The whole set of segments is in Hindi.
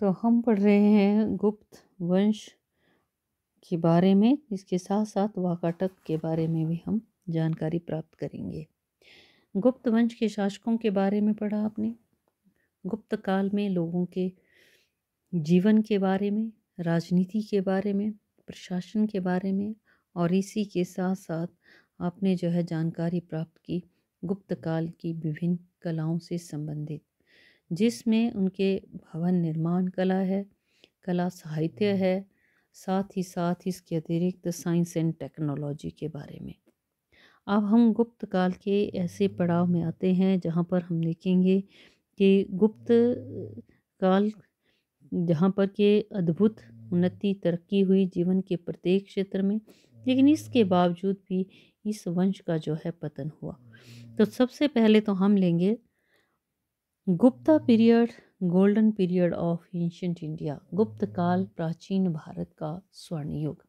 तो हम पढ़ रहे हैं गुप्त वंश के बारे में। इसके साथ साथ वाकाटक के बारे में भी हम जानकारी प्राप्त करेंगे। गुप्त वंश के शासकों के बारे में पढ़ा आपने। गुप्त काल में लोगों के जीवन के बारे में, राजनीति के बारे में, प्रशासन के बारे में, और इसी के साथ साथ आपने जो है जानकारी प्राप्त की गुप्त काल की विभिन्न कलाओं से संबंधित, जिसमें उनके भवन निर्माण कला है, कला साहित्य है, साथ ही साथ इसके अतिरिक्त साइंस एंड टेक्नोलॉजी के बारे में। अब हम गुप्त काल के ऐसे पड़ाव में आते हैं जहाँ पर हम देखेंगे कि गुप्त काल जहाँ पर के अद्भुत उन्नति तरक्की हुई जीवन के प्रत्येक क्षेत्र में, लेकिन इसके बावजूद भी इस वंश का जो है पतन हुआ। तो सबसे पहले तो हम लेंगे Gupta period, golden period of ancient India. गुप्त काल प्राचीन भारत का स्वर्ण युग।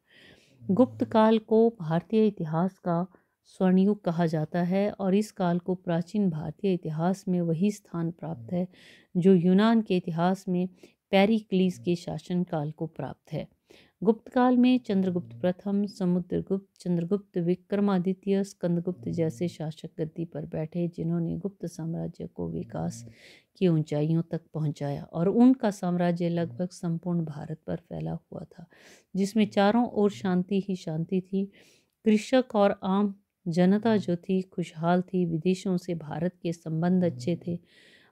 गुप्त काल को भारतीय इतिहास का स्वर्ण युग कहा जाता है और इस काल को प्राचीन भारतीय इतिहास में वही स्थान प्राप्त है जो यूनान के इतिहास में पेरिक्लीस के शासन काल को प्राप्त है। गुप्त काल में चंद्रगुप्त प्रथम, समुद्रगुप्त, चंद्रगुप्त, विक्रमादित्य, स्कंदगुप्त जैसे शासक गद्दी पर बैठे, जिन्होंने गुप्त साम्राज्य को विकास की ऊंचाइयों तक पहुंचाया और उनका साम्राज्य लगभग संपूर्ण भारत पर फैला हुआ था, जिसमें चारों ओर शांति ही शांति थी। कृषक और आम जनता जो थी खुशहाल थी। विदेशों से भारत के संबंध अच्छे थे।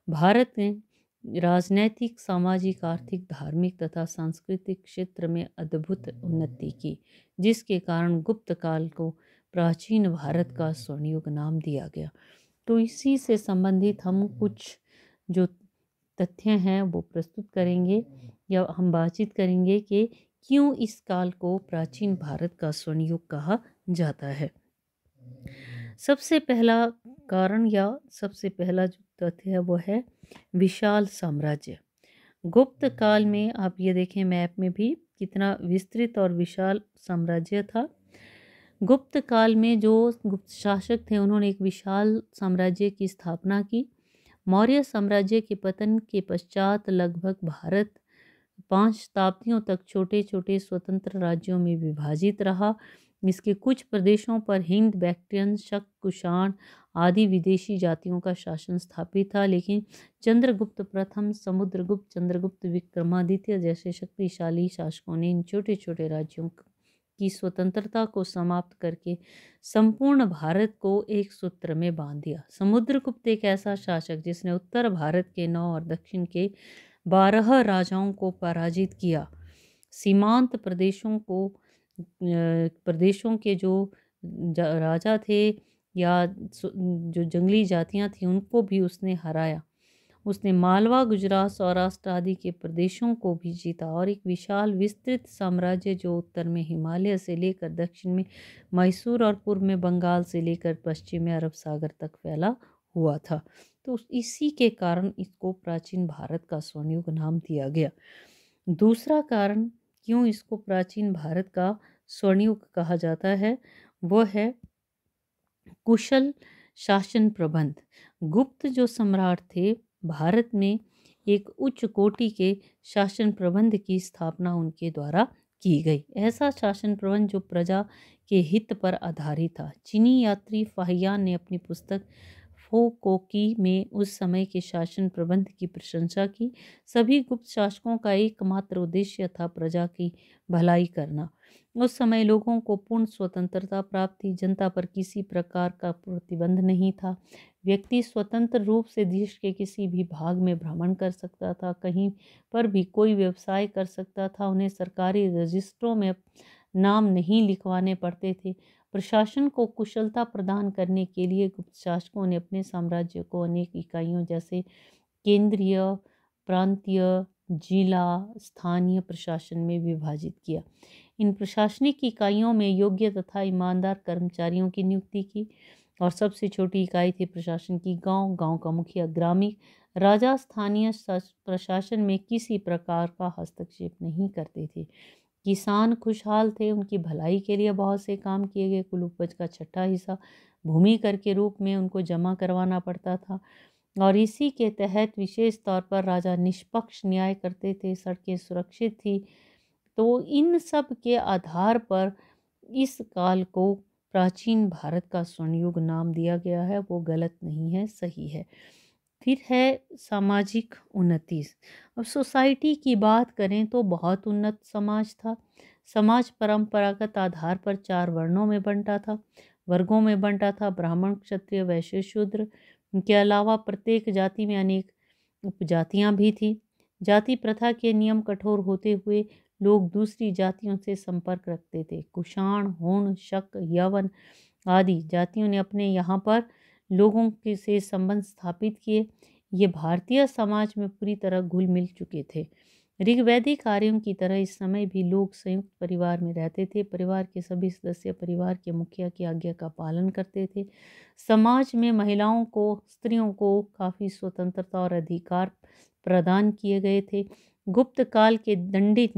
भारत ने राजनैतिक, सामाजिक, आर्थिक, धार्मिक तथा सांस्कृतिक क्षेत्र में अद्भुत उन्नति की, जिसके कारण गुप्त काल को प्राचीन भारत का स्वर्ण युग नाम दिया गया। तो इसी से संबंधित हम कुछ जो तथ्य हैं वो प्रस्तुत करेंगे या हम बातचीत करेंगे कि क्यों इस काल को प्राचीन भारत का स्वर्ण युग कहा जाता है। सबसे पहला कारण या सबसे पहला जो तथ्य है वो है विशाल साम्राज्य। गुप्त काल में आप ये देखें मैप में भी कितना विस्तृत और विशाल साम्राज्य था। गुप्त काल में जो गुप्त शासक थे उन्होंने एक विशाल साम्राज्य की स्थापना की। मौर्य साम्राज्य के पतन के पश्चात लगभग भारत 5 शताब्दियों तक छोटे छोटे स्वतंत्र राज्यों में विभाजित रहा। इसके कुछ प्रदेशों पर हिंद, बैक्ट्रियन, शक, कुषाण आदि विदेशी जातियों का शासन स्थापित था, लेकिन चंद्रगुप्त प्रथम, समुद्रगुप्त, चंद्रगुप्त, विक्रमादित्य जैसे शक्तिशाली शासकों ने इन छोटे छोटे राज्यों की स्वतंत्रता को समाप्त करके संपूर्ण भारत को एक सूत्र में बांध दिया। समुद्रगुप्त एक ऐसा शासक जिसने उत्तर भारत के 9 और दक्षिण के 12 राजाओं को पराजित किया। सीमांत प्रदेशों के जो राजा थे या जो जंगली जातियां थीं उनको भी उसने हराया। उसने मालवा, गुजरात, सौराष्ट्र आदि के प्रदेशों को भी जीता और एक विशाल विस्तृत साम्राज्य जो उत्तर में हिमालय से लेकर दक्षिण में मैसूर और पूर्व में बंगाल से लेकर पश्चिम में अरब सागर तक फैला हुआ था। तो इसी के कारण इसको प्राचीन भारत का स्वर्ण युग नाम दिया गया। दूसरा कारण क्यों इसको प्राचीन भारत का स्वर्ण युग कहा जाता है वो है कुशल शासन प्रबंध। गुप्त जो सम्राट थे भारत में एक उच्च कोटि के शासन प्रबंध की स्थापना उनके द्वारा की गई। ऐसा शासन प्रबंध जो प्रजा के हित पर आधारित था। चीनी यात्री फाहियान ने अपनी पुस्तक फो कोकी में उस समय के शासन प्रबंध की प्रशंसा की। सभी गुप्त शासकों का एकमात्र उद्देश्य था प्रजा की भलाई करना। उस समय लोगों को पूर्ण स्वतंत्रता प्राप्त थी। जनता पर किसी प्रकार का प्रतिबंध नहीं था। व्यक्ति स्वतंत्र रूप से देश के किसी भी भाग में भ्रमण कर सकता था, कहीं पर भी कोई व्यवसाय कर सकता था। उन्हें सरकारी रजिस्ट्रों में नाम नहीं लिखवाने पड़ते थे। प्रशासन को कुशलता प्रदान करने के लिए गुप्त शासकों ने अपने साम्राज्य को अनेक इकाइयों जैसे केंद्रीय, प्रांतीय, जिला, स्थानीय प्रशासन में विभाजित किया। इन प्रशासनिक इकाइयों में योग्य तथा ईमानदार कर्मचारियों की नियुक्ति की और सबसे छोटी इकाई थी प्रशासन की गांव। गांव का मुखिया ग्रामीण राजा स्थानीय प्रशासन में किसी प्रकार का हस्तक्षेप नहीं करते थे। किसान खुशहाल थे। उनकी भलाई के लिए बहुत से काम किए गए। कुल उपज का 6वां हिस्सा भूमि कर के रूप में उनको जमा करवाना पड़ता था। और इसी के तहत विशेष तौर पर राजा निष्पक्ष न्याय करते थे, सड़कें सुरक्षित थी। तो इन सब के आधार पर इस काल को प्राचीन भारत का स्वर्णयुग नाम दिया गया है। वो गलत नहीं है, सही है। फिर है सामाजिक उन्नति। अब सोसाइटी की बात करें तो बहुत उन्नत समाज था। समाज परंपरागत आधार पर 4 वर्णों में बंटा था, वर्गों में बंटा था, ब्राह्मण, क्षत्रिय, वैश्य, शूद्र। इनके अलावा प्रत्येक जाति में अनेक उपजातियां भी थी। जाति प्रथा के नियम कठोर होते हुए लोग दूसरी जातियों से संपर्क रखते थे। कुषाण, हुण, शक, यवन आदि जातियों ने अपने यहाँ पर लोगों के से संबंध स्थापित किए। ये भारतीय समाज में पूरी तरह घुल मिल चुके थे। ऋग्वैदिक आर्यों की तरह इस समय भी लोग संयुक्त परिवार में रहते थे। परिवार के सभी सदस्य परिवार के मुखिया की आज्ञा का पालन करते थे। समाज में महिलाओं को, स्त्रियों को काफ़ी स्वतंत्रता और अधिकार प्रदान किए गए थे। गुप्त काल के दंडित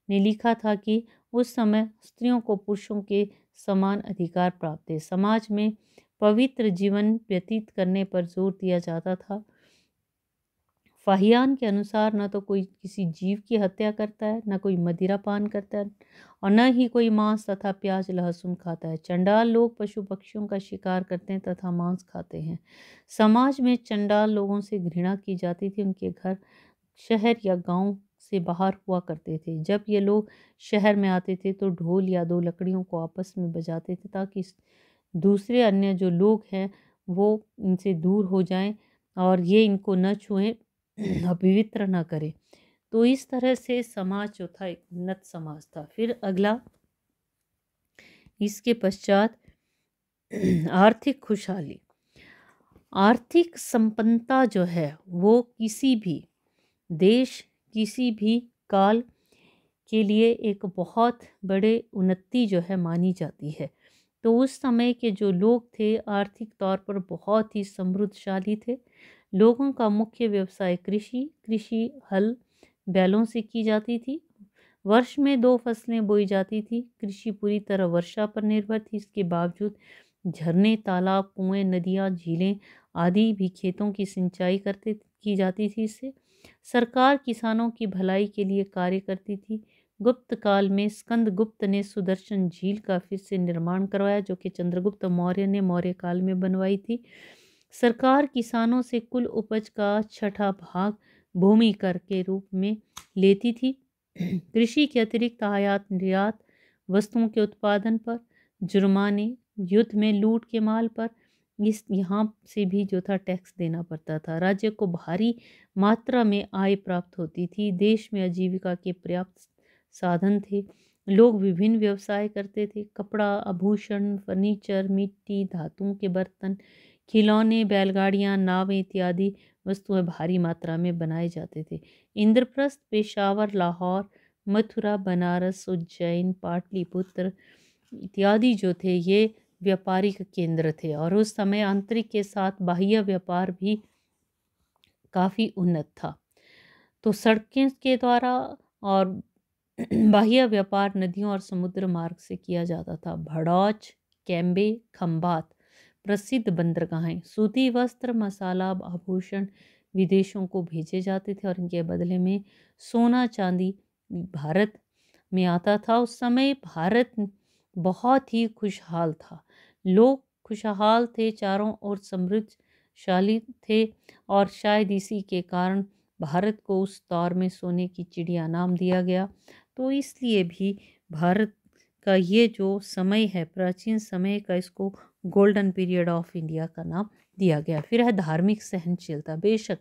ने लिखा था कि उस समय स्त्रियों को पुरुषों के समान अधिकार प्राप्त थे। समाज में पवित्र जीवन व्यतीत करने पर जोर दिया जाता था। फाहियान के अनुसार न तो कोई किसी जीव की हत्या करता है, न कोई मदिरा पान करता है, और न ही कोई मांस तथा प्याज लहसुन खाता है। चंडाल लोग पशु पक्षियों का शिकार करते हैं तथा मांस खाते हैं। समाज में चंडाल लोगों से घृणा की जाती थी। उनके घर शहर या गांव से बाहर हुआ करते थे। जब ये लोग शहर में आते थे तो ढोल या 2 लकड़ियों को आपस में बजाते थे ताकि दूसरे अन्य जो लोग हैं वो इनसे दूर हो जाएं और ये इनको न छुएं, अपवित्र न करें। तो इस तरह से समाज जो था एक उन्नत समाज था। फिर अगला, इसके पश्चात आर्थिक खुशहाली। आर्थिक संपन्नता जो है वो किसी भी देश, किसी भी काल के लिए एक बहुत बड़े उन्नति जो है मानी जाती है। तो उस समय के जो लोग थे आर्थिक तौर पर बहुत ही समृद्धशाली थे। लोगों का मुख्य व्यवसाय कृषि हल बैलों से की जाती थी। वर्ष में 2 फसलें बोई जाती थी। कृषि पूरी तरह वर्षा पर निर्भर थी। इसके बावजूद झरने, तालाब, कुएं, नदियाँ, झीलें आदि भी खेतों की सिंचाई की जाती थी। इससे सरकार किसानों की भलाई के लिए कार्य करती थी। गुप्त काल में स्कंदगुप्त ने सुदर्शन झील का फिर से निर्माण करवाया, जो कि चंद्रगुप्त मौर्य ने मौर्य काल में बनवाई थी। सरकार किसानों से कुल उपज का 6ठा भाग भूमि कर के रूप में लेती थी। कृषि के अतिरिक्त आयात निर्यात, वस्तुओं के उत्पादन पर जुर्माने, युद्ध में लूट के माल पर यहाँ से भी जो था टैक्स देना पड़ता था। राज्य को भारी मात्रा में आय प्राप्त होती थी। देश में आजीविका के पर्याप्त साधन थे। लोग विभिन्न व्यवसाय करते थे। कपड़ा, आभूषण, फर्नीचर, मिट्टी, धातुओं के बर्तन, खिलौने, बैलगाड़ियाँ, नावें इत्यादि वस्तुएं भारी मात्रा में बनाए जाते थे। इंद्रप्रस्थ, पेशावर, लाहौर, मथुरा, बनारस, उज्जैन, पाटलिपुत्र इत्यादि जो थे ये व्यापारिक केंद्र थे। और उस समय आंतरिक के साथ बाह्य व्यापार भी काफ़ी उन्नत था। तो सड़कें के द्वारा और बाह्य व्यापार नदियों और समुद्र मार्ग से किया जाता था। भड़ौच, कैम्बे, खंबात प्रसिद्ध बंदरगाहें। सूती वस्त्र, मसाला, आभूषण विदेशों को भेजे जाते थे और इनके बदले में सोना चांदी भारत में आता था। उस समय भारत बहुत ही खुशहाल था। लोग खुशहाल थे, चारों ओर समृद्धशाली थे और शायद इसी के कारण भारत को उस दौर में सोने की चिड़िया नाम दिया गया। तो इसलिए भी भारत का ये जो समय है, प्राचीन समय का, इसको गोल्डन पीरियड ऑफ इंडिया का नाम दिया गया। फिर है धार्मिक सहनशीलता। बेशक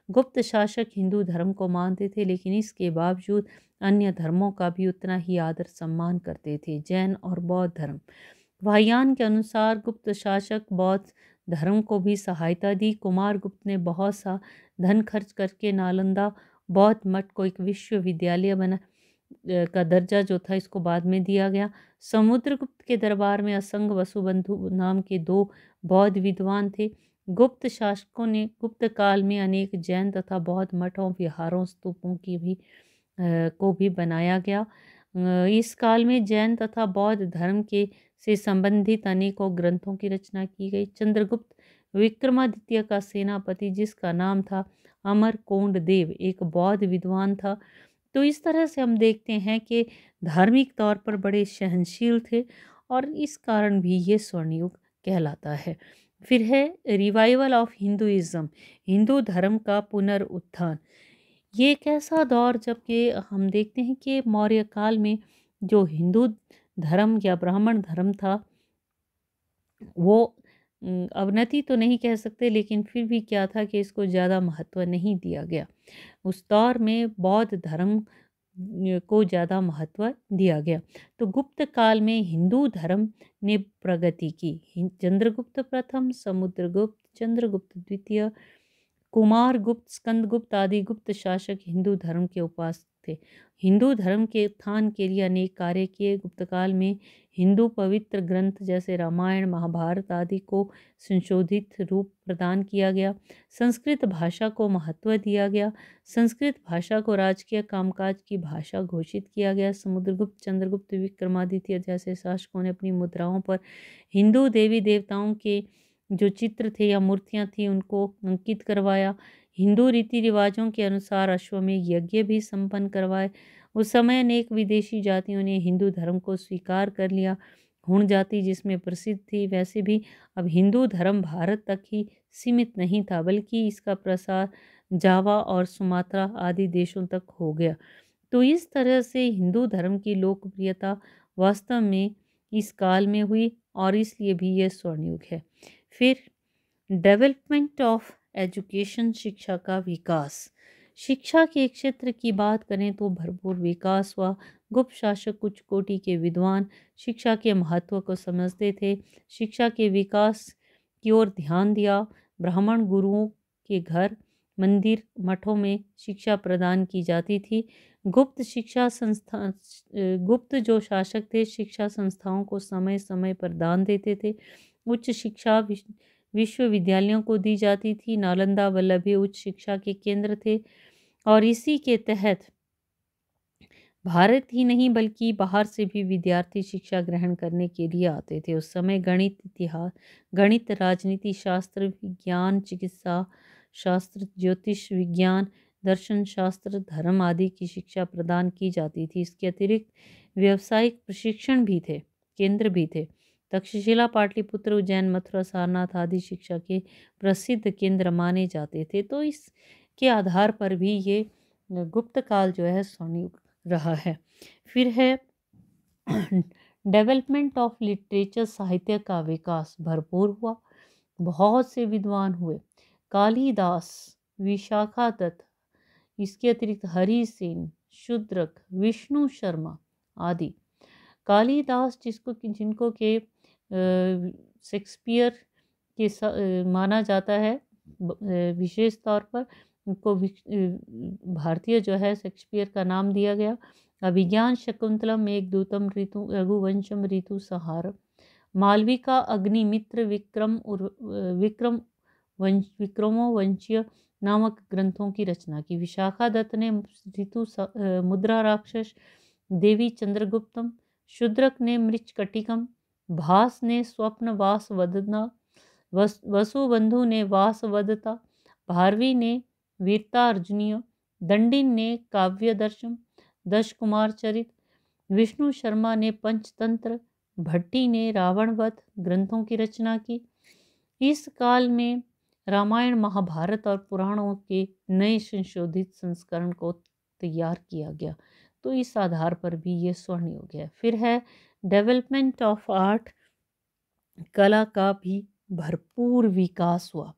गुप्त शासक हिंदू धर्म को मानते थे, लेकिन इसके बावजूद अन्य धर्मों का भी उतना ही आदर सम्मान करते थे। जैन और बौद्ध धर्म। वाहियान के अनुसार गुप्त शासक बौद्ध धर्म को भी सहायता दी। कुमार गुप्त ने बहुत सा धन खर्च करके नालंदा बौद्ध मठ को एक विश्वविद्यालय बना का दर्जा जो था इसको बाद में दिया गया। समुद्रगुप्त के दरबार में असंग वसुबंधु नाम के 2 बौद्ध विद्वान थे। गुप्त शासकों ने गुप्त काल में अनेक जैन तथा बौद्ध मठों, विहारों, स्तूपों की भी को भी बनाया गया। इस काल में जैन तथा बौद्ध धर्म के से संबंधित अनेकों ग्रंथों की रचना की गई। चंद्रगुप्त विक्रमादित्य का सेनापति जिसका नाम था अमरकोंड देव एक बौद्ध विद्वान था। तो इस तरह से हम देखते हैं कि धार्मिक तौर पर बड़े सहनशील थे और इस कारण भी ये स्वर्णयुग कहलाता है। फिर है रिवाइवल ऑफ हिंदुइज्म, हिंदू धर्म का पुनरुत्थान। ये एक ऐसा दौर जबकि हम देखते हैं कि मौर्य काल में जो हिंदू धर्म या ब्राह्मण धर्म था वो अवनति तो नहीं कह सकते, लेकिन फिर भी क्या था कि इसको ज़्यादा महत्व नहीं दिया गया। उस दौर में बौद्ध धर्म को ज़्यादा महत्व दिया गया। तो गुप्त काल में हिंदू धर्म ने प्रगति की। चंद्रगुप्त प्रथम, समुद्रगुप्त, चंद्रगुप्त द्वितीय, कुमारगुप्त, स्कंदगुप्त आदि गुप्त शासक हिंदू धर्म के उपासक थे। हिंदू धर्म के उत्थान के लिए अनेक कार्य किए। गुप्त काल में हिंदू पवित्र ग्रंथ जैसे रामायण, महाभारत आदि को संशोधित रूप प्रदान किया गया। संस्कृत भाषा को महत्व दिया गया। संस्कृत भाषा को राजकीय कामकाज की भाषा घोषित किया गया। समुद्रगुप्त, चंद्रगुप्त, विक्रमादित्य जैसे शासकों ने अपनी मुद्राओं पर हिंदू देवी देवताओं के जो चित्र थे या मूर्तियां थी उनको अंकित करवाया। हिंदू रीति रिवाजों के अनुसार अश्वमेध यज्ञ भी संपन्न करवाए। उस समय अनेक विदेशी जातियों ने हिंदू धर्म को स्वीकार कर लिया। हुण जाति जिसमें प्रसिद्ध थी, वैसे भी अब हिंदू धर्म भारत तक ही सीमित नहीं था बल्कि इसका प्रसार जावा और सुमात्रा आदि देशों तक हो गया। तो इस तरह से हिंदू धर्म की लोकप्रियता वास्तव में इस काल में हुई और इसलिए भी यह स्वर्णयुग है। फिर डेवलपमेंट ऑफ एजुकेशन, शिक्षा का विकास। शिक्षा के क्षेत्र की बात करें तो भरपूर विकास हुआ। गुप्त शासक उच्च कोटि के विद्वान शिक्षा के महत्व को समझते थे। शिक्षा के विकास की ओर ध्यान दिया। ब्राह्मण गुरुओं के घर, मंदिर, मठों में शिक्षा प्रदान की जाती थी। गुप्त शिक्षा संस्था गुप्त जो शासक थे शिक्षा संस्थाओं को समय समय पर दान देते थे। उच्च शिक्षा विश्वविद्यालयों को दी जाती थी। नालंदा, वल्लभी उच्च शिक्षा के केंद्र थे और इसी के तहत भारत ही नहीं बल्कि बाहर से भी विद्यार्थी शिक्षा ग्रहण करने के लिए आते थे। उस समय गणित, इतिहास, गणित, राजनीति शास्त्र, विज्ञान, चिकित्सा शास्त्र, ज्योतिष विज्ञान, दर्शन शास्त्र, धर्म आदि की शिक्षा प्रदान की जाती थी। इसके अतिरिक्त व्यावसायिक प्रशिक्षण भी थे, केंद्र भी थे। तक्षशिला, पाटलिपुत्र, उज्जैन, मथुरा, सारनाथ आदि शिक्षा के प्रसिद्ध केंद्र माने जाते थे। तो इसके आधार पर भी ये गुप्त काल जो है स्वर्णयुग रहा है। फिर है डेवलपमेंट ऑफ लिटरेचर, साहित्य का विकास भरपूर हुआ। बहुत से विद्वान हुए। कालिदास, विशाखादत्त, इसके अतिरिक्त हरि सेन, शूद्रक, विष्णु शर्मा आदि। कालिदास जिनको के शेक्सपियर के माना जाता है विशेष तौर पर, उनको भारतीय जो है शेक्सपियर का नाम दिया गया। अभिज्ञान शकुंतलम, मेघदूतम, ऋतु रघुवंशम, ऋतु संहार, मालविका, अग्निमित्र, विक्रमोवंशीय नामक ग्रंथों की रचना की। विशाखादत्त ने ऋतु मुद्रा राक्षस, देवी चंद्रगुप्तम, शूद्रक ने मृच्छकटिकम, भास ने स्वप्न वासवदना, वसुबंधु ने वासवदता, भारवी ने वीरता अर्जुनीय, दंडिन ने काव्य दर्शन, दश कुमार चरित, विष्णु शर्मा ने पंचतंत्र, भट्टी ने रावणवध ग्रंथों की रचना की। इस काल में रामायण, महाभारत और पुराणों के नए संशोधित संस्करण को तैयार किया गया। तो इस आधार पर भी ये स्वर्णयुग है। फिर है डेवलपमेंट ऑफ आर्ट, कला का भी भरपूर विकास हुआ।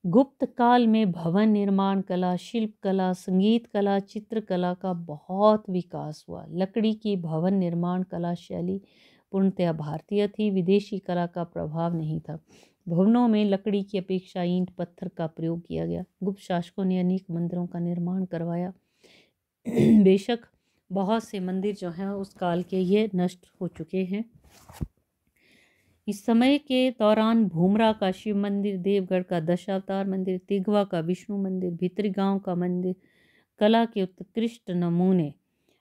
गुप्त काल में भवन निर्माण कला, शिल्प कला, संगीत कला, चित्रकला का बहुत विकास हुआ। लकड़ी की भवन निर्माण कला शैली पूर्णतः भारतीय थी, विदेशी कला का प्रभाव नहीं था। भवनों में लकड़ी की अपेक्षा ईंट पत्थर का प्रयोग किया गया। गुप्त शासकों ने अनेक मंदिरों का निर्माण करवाया। बेशक बहुत से मंदिर जो हैं उस काल के ये नष्ट हो चुके हैं। इस समय के दौरान भूमरा का शिव मंदिर, देवगढ़ का दशावतार मंदिर, तिगवा का विष्णु मंदिर, भीतरी गांव का मंदिर कला के उत्कृष्ट नमूने,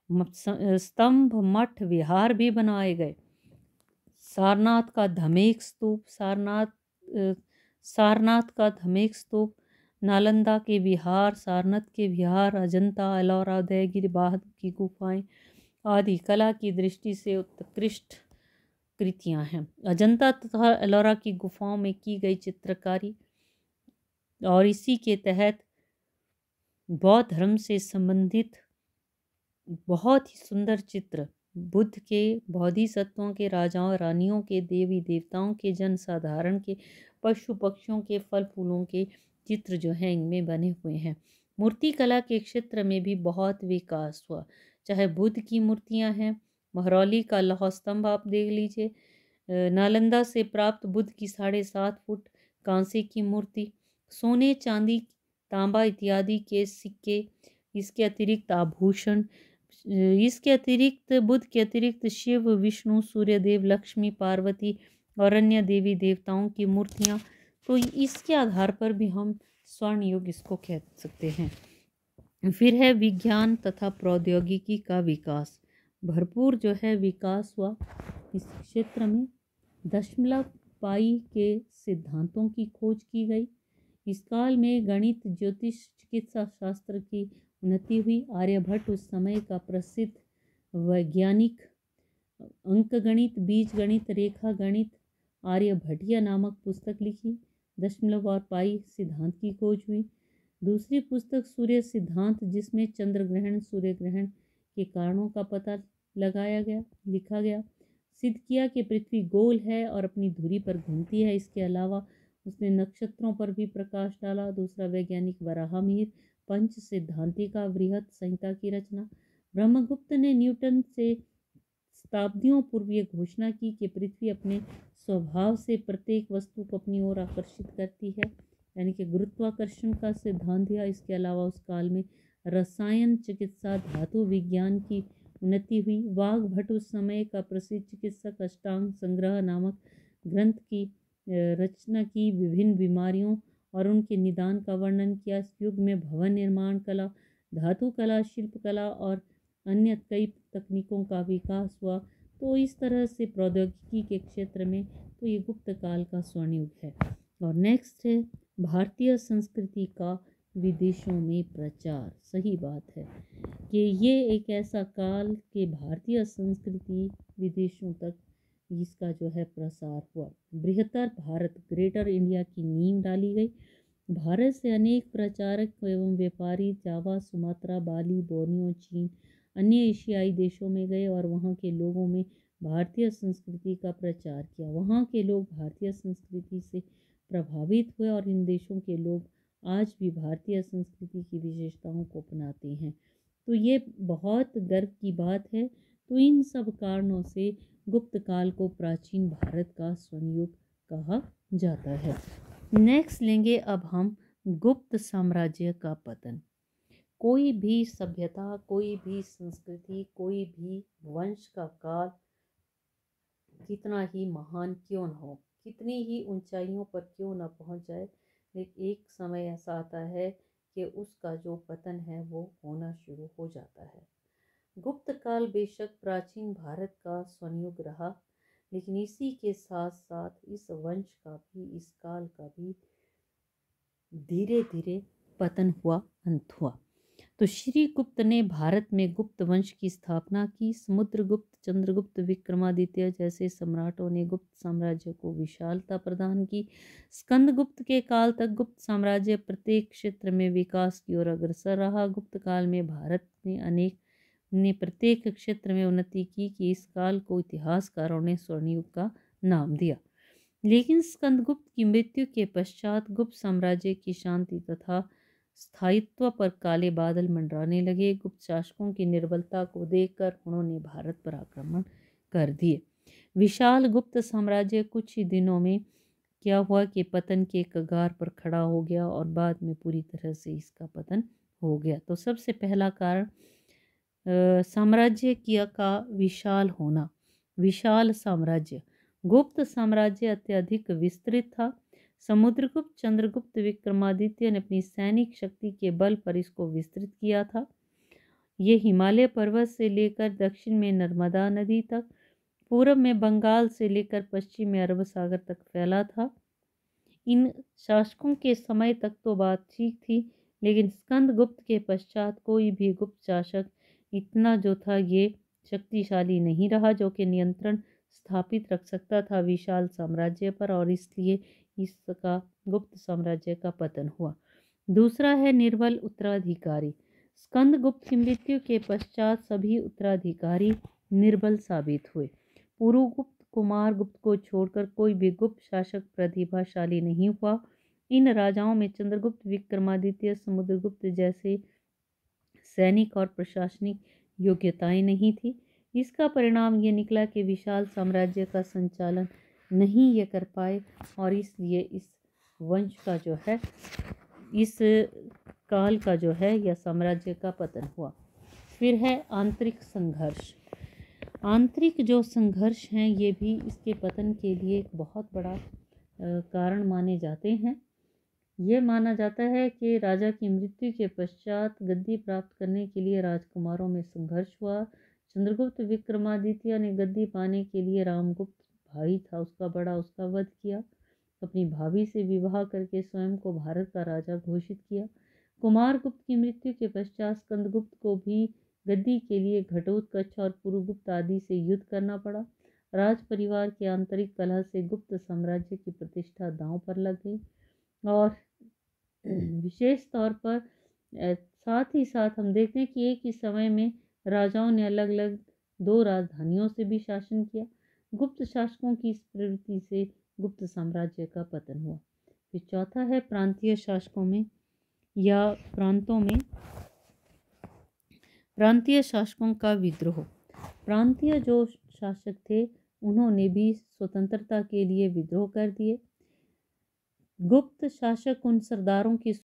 स्तंभ, मठ, विहार भी बनाए गए। सारनाथ का धमेक स्तूप, सारनाथ सारनाथ का धमेक स्तूप, नालंदा के विहार, सारनाथ के विहार, अजंता, एलोरा, उदयगिरि, बहादुर की गुफाएं आदि कला की दृष्टि से उत्कृष्ट कृतियां हैं। अजंता तथा एलोरा की गुफाओं में की गई चित्रकारी और इसी के तहत बौद्ध धर्म से संबंधित बहुत ही सुंदर चित्र, बुद्ध के, बोधिसत्वों के, राजाओं रानियों के, देवी देवताओं के, जन साधारण के, पशु पक्षियों के, फल फूलों के चित्र जो हैं इनमें बने हुए हैं। मूर्ति कला के क्षेत्र में भी बहुत विकास हुआ, चाहे बुद्ध की मूर्तियां हैं, महरौली का लौह स्तंभ आप देख लीजिए, नालंदा से प्राप्त बुद्ध की 7.5 फुट कांसे की मूर्ति, सोने चांदी तांबा इत्यादि के सिक्के, इसके अतिरिक्त आभूषण, इसके अतिरिक्त बुद्ध के अतिरिक्त शिव, विष्णु, सूर्यदेव, लक्ष्मी, पार्वती और अन्य देवी देवताओं की मूर्तियाँ, तो इसके आधार पर भी हम स्वर्ण युग इसको कह सकते हैं। फिर है विज्ञान तथा प्रौद्योगिकी का विकास, भरपूर जो है विकास हुआ इस क्षेत्र में। दशमलव पाई के सिद्धांतों की खोज की गई। इस काल में गणित, ज्योतिष, चिकित्सा शास्त्र की उन्नति हुई। आर्यभट्ट उस समय का प्रसिद्ध वैज्ञानिक, अंकगणित, बीजगणित, रेखा गणित, आर्यभट्टिया नामक पुस्तक लिखी। दशमलव और पाई सिद्धांत की खोज हुई। दूसरी पुस्तक सूर्य सिद्धांत, जिसमें चंद्र ग्रहण, सूर्य ग्रहण के कारणों का पता लगाया गया, लिखा गया। सिद्ध किया कि पृथ्वी गोल है और अपनी धुरी पर घूमती है। इसके अलावा उसने नक्षत्रों पर भी प्रकाश डाला। दूसरा वैज्ञानिक वराहमिहिर, पंच सिद्धांति का वृहत संहिता की रचना। ब्रह्मगुप्त ने न्यूटन से शताब्दियों पूर्व यह घोषणा की कि पृथ्वी अपने स्वभाव से प्रत्येक वस्तु को अपनी ओर आकर्षित करती है, यानी कि गुरुत्वाकर्षण का सिद्धांत दिया। इसके अलावा उस काल में रसायन, चिकित्सा, धातु विज्ञान की उन्नति हुई। वाघभट्ट उस समय का प्रसिद्ध चिकित्सक अष्टांग संग्रह नामक ग्रंथ की रचना की। विभिन्न बीमारियों और उनके निदान का वर्णन किया। इस युग में भवन निर्माण कला, धातु कला, शिल्प कला और अन्य कई तकनीकों का विकास हुआ। तो इस तरह से प्रौद्योगिकी के क्षेत्र में तो ये गुप्त काल का स्वर्ण युग है। और नेक्स्ट है भारतीय संस्कृति का विदेशों में प्रचार। सही बात है कि ये एक ऐसा काल कि भारतीय संस्कृति विदेशों तक इसका जो है प्रसार हुआ। बृहत्तर भारत, ग्रेटर इंडिया की नींव डाली गई। भारत से अनेक प्रचारक एवं व्यापारी जावा, सुमात्रा, बाली, बोर्नियो, चीन, अन्य एशियाई देशों में गए और वहाँ के लोगों में भारतीय संस्कृति का प्रचार किया। वहाँ के लोग भारतीय संस्कृति से प्रभावित हुए और इन देशों के लोग आज भी भारतीय संस्कृति की विशेषताओं को अपनाते हैं। तो ये बहुत गर्व की बात है। तो इन सब कारणों से गुप्त काल को प्राचीन भारत का स्वर्ण युग कहा जाता है। नेक्स्ट लेंगे अब हम गुप्त साम्राज्य का पतन। कोई भी सभ्यता, कोई भी संस्कृति, कोई भी वंश का काल कितना ही महान क्यों न हो, कितनी ही ऊंचाइयों पर क्यों न पहुंच जाए, लेकिन एक समय ऐसा आता है कि उसका जो पतन है वो होना शुरू हो जाता है। गुप्त काल बेशक प्राचीन भारत का स्वर्ण युग रहा, लेकिन इसी के साथ साथ इस वंश का भी, इस काल का भी धीरे धीरे पतन हुआ, अंत हुआ। तो श्री गुप्त ने भारत में गुप्त वंश की स्थापना की। समुद्रगुप्त, चंद्रगुप्त, विक्रमादित्य जैसे सम्राटों ने गुप्त साम्राज्य को विशालता प्रदान की। स्कंदगुप्त के काल तक गुप्त साम्राज्य प्रत्येक क्षेत्र में विकास की ओर अग्रसर रहा। गुप्त काल में भारत ने प्रत्येक क्षेत्र में उन्नति की कि इस काल को इतिहासकारों ने स्वर्ण युग का नाम दिया। लेकिन स्कंदगुप्त की मृत्यु के पश्चात गुप्त साम्राज्य की शांति तथा स्थायित्व पर काले बादल मंडराने लगे। गुप्त शासकों की निर्बलता को देखकर उन्होंने भारत पर आक्रमण कर दिए। विशाल गुप्त साम्राज्य कुछ ही दिनों में क्या हुआ कि पतन के कगार पर खड़ा हो गया और बाद में पूरी तरह से इसका पतन हो गया। तो सबसे पहला कारण साम्राज्य का विशाल होना। विशाल साम्राज्य, गुप्त साम्राज्य अत्यधिक विस्तृत था। समुद्रगुप्त, चंद्रगुप्त, विक्रमादित्य ने अपनी सैनिक शक्ति के बल पर इसको विस्तृत किया था। ये हिमालय पर्वत से लेकर दक्षिण में नर्मदा नदी तक, पूर्व में बंगाल से लेकर पश्चिम में अरब सागर तक फैला था। इन शासकों के समय तक तो बात ठीक थी, लेकिन स्कंदगुप्त के पश्चात कोई भी गुप्त शासक इतना जो था ये शक्तिशाली नहीं रहा जो कि नियंत्रण स्थापित रख सकता था विशाल साम्राज्य पर, और इसलिए इसका गुप्त साम्राज्य का पतन हुआ। दूसरा है निर्बल उत्तराधिकारी। स्कंदगुप्त की मृत्यु के पश्चात सभी उत्तराधिकारी निर्बल साबित हुए। पुरुगुप्त कुमार गुप्त को छोड़कर कोई भी गुप्त शासक प्रतिभाशाली नहीं हुआ। इन राजाओं में चंद्रगुप्त, विक्रमादित्य, समुद्रगुप्त जैसे सैनिक और प्रशासनिक योग्यताएं नहीं थी। इसका परिणाम ये निकला कि विशाल साम्राज्य का संचालन नहीं ये कर पाए, और इसलिए इस वंश का जो है, इस काल का जो है, यह साम्राज्य का पतन हुआ। फिर है आंतरिक संघर्ष। आंतरिक जो संघर्ष हैं ये भी इसके पतन के लिए एक बहुत बड़ा कारण माने जाते हैं। ये माना जाता है कि राजा की मृत्यु के पश्चात गद्दी प्राप्त करने के लिए राजकुमारों में संघर्ष हुआ। चंद्रगुप्त विक्रमादित्य ने गद्दी पाने के लिए रामगुप्त भाई था उसका बड़ा, उसका वध किया। अपनी भाभी से विवाह करके स्वयं को भारत का राजा घोषित किया। कुमारगुप्त की मृत्यु के पश्चात स्कंदगुप्त को भी गद्दी के लिए घटोत्कच और पुरुगुप्त आदि से युद्ध करना पड़ा। राज परिवार के आंतरिक कलह से गुप्त साम्राज्य की प्रतिष्ठा दांव पर लग गई, और विशेष तौर पर साथ ही साथ हम देखते हैं कि एक ही समय में राजाओं ने अलग अलग 2 राजधानियों से भी शासन किया। गुप्त शासकों की इस प्रवृत्ति से गुप्त साम्राज्य का पतन हुआ। फिर चौथा है प्रांतीय शासकों में या प्रांतों में प्रांतीय शासकों का विद्रोह। प्रांतीय जो शासक थे उन्होंने भी स्वतंत्रता के लिए विद्रोह कर दिए। गुप्त शासक उन सरदारों की